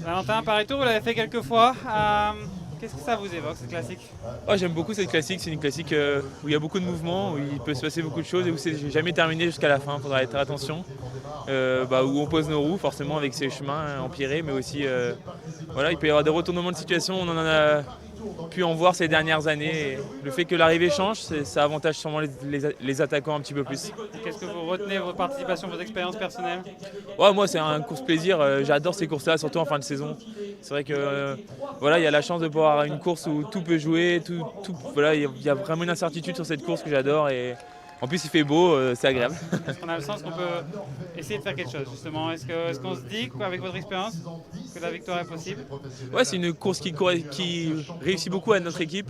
Valentin, pareil tour, vous l'avez fait quelques fois. Qu'est-ce que ça vous évoque, ce classique? Oh, j'aime beaucoup cette classique, c'est une classique où il y a beaucoup de mouvements, où il peut se passer beaucoup de choses et où c'est jamais terminé jusqu'à la fin, il faudra être attention. Où on pose nos roues forcément avec ces chemins empirés, mais aussi voilà, il peut y avoir des retournements de situation, on en a pu en voir ces dernières années. Et le fait que l'arrivée change, ça avantage sûrement les attaquants un petit peu plus. Qu'est-ce que vous retenez, vos participations, vos expériences personnelles? Ouais, moi c'est un course plaisir, j'adore ces courses-là, surtout en fin de saison. C'est vrai que voilà, il y a la chance de pouvoir avoir une course où tout peut jouer, voilà, il y a vraiment une incertitude sur cette course que j'adore et en plus il fait beau, c'est agréable. Est-ce qu'on a le sens qu'on peut essayer de faire quelque chose, justement? Est-ce qu'on se dit, avec votre expérience, que la victoire est possible? Ouais, c'est une course qui réussit beaucoup à notre équipe.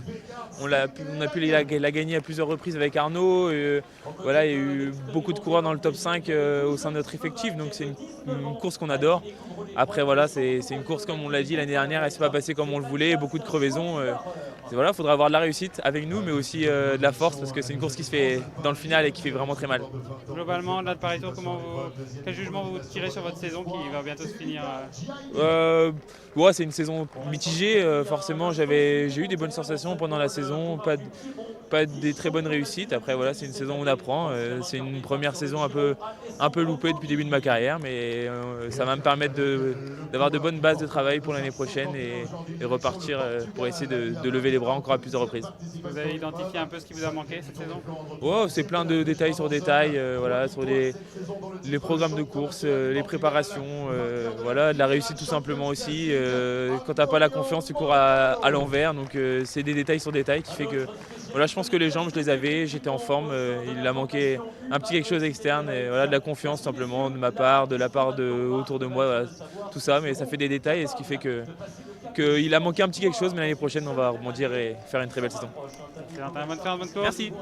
On a pu la gagner à plusieurs reprises avec Arnaud. Voilà, il y a eu beaucoup de coureurs dans le top 5 au sein de notre effectif, donc c'est une course qu'on adore. Après, voilà, c'est une course, comme on l'a dit l'année dernière, elle ne s'est pas passée comme on le voulait, beaucoup de crevaisons. Voilà, il faudra avoir de la réussite avec nous, mais aussi de la force, parce que c'est une course qui se fait dans le final et qui fait vraiment très mal. Globalement, là de Paris Tour, quel jugement vous tirez sur votre saison qui va bientôt se finir? Ouais, c'est une saison mitigée. Forcément, j'ai eu des bonnes sensations pendant la saison, pas des très bonnes réussites. Après, voilà, c'est une saison où on apprend. C'est une première saison un peu loupée depuis le début de ma carrière, mais ça va me permettre d'avoir de bonnes bases de travail pour l'année prochaine et repartir pour essayer de lever les bras encore à plusieurs reprises. Vous avez identifié un peu ce qui vous a manqué cette saison? Ouais, c'est plein de détails sur détails, voilà, sur les programmes de course, les préparations, voilà, de la réussite tout simplement aussi. Quand t'as pas la confiance, tu cours à l'envers, donc c'est des détails sur détails qui fait que voilà, je pense que les jambes, je les avais, j'étais en forme, il a manqué un petit quelque chose externe, et voilà, de la confiance simplement de ma part, de la part autour de moi, voilà, tout ça, mais ça fait des détails et ce qui fait qu'il a manqué un petit quelque chose, mais l'année prochaine on va rebondir et faire une très belle saison. Bonne course. Merci.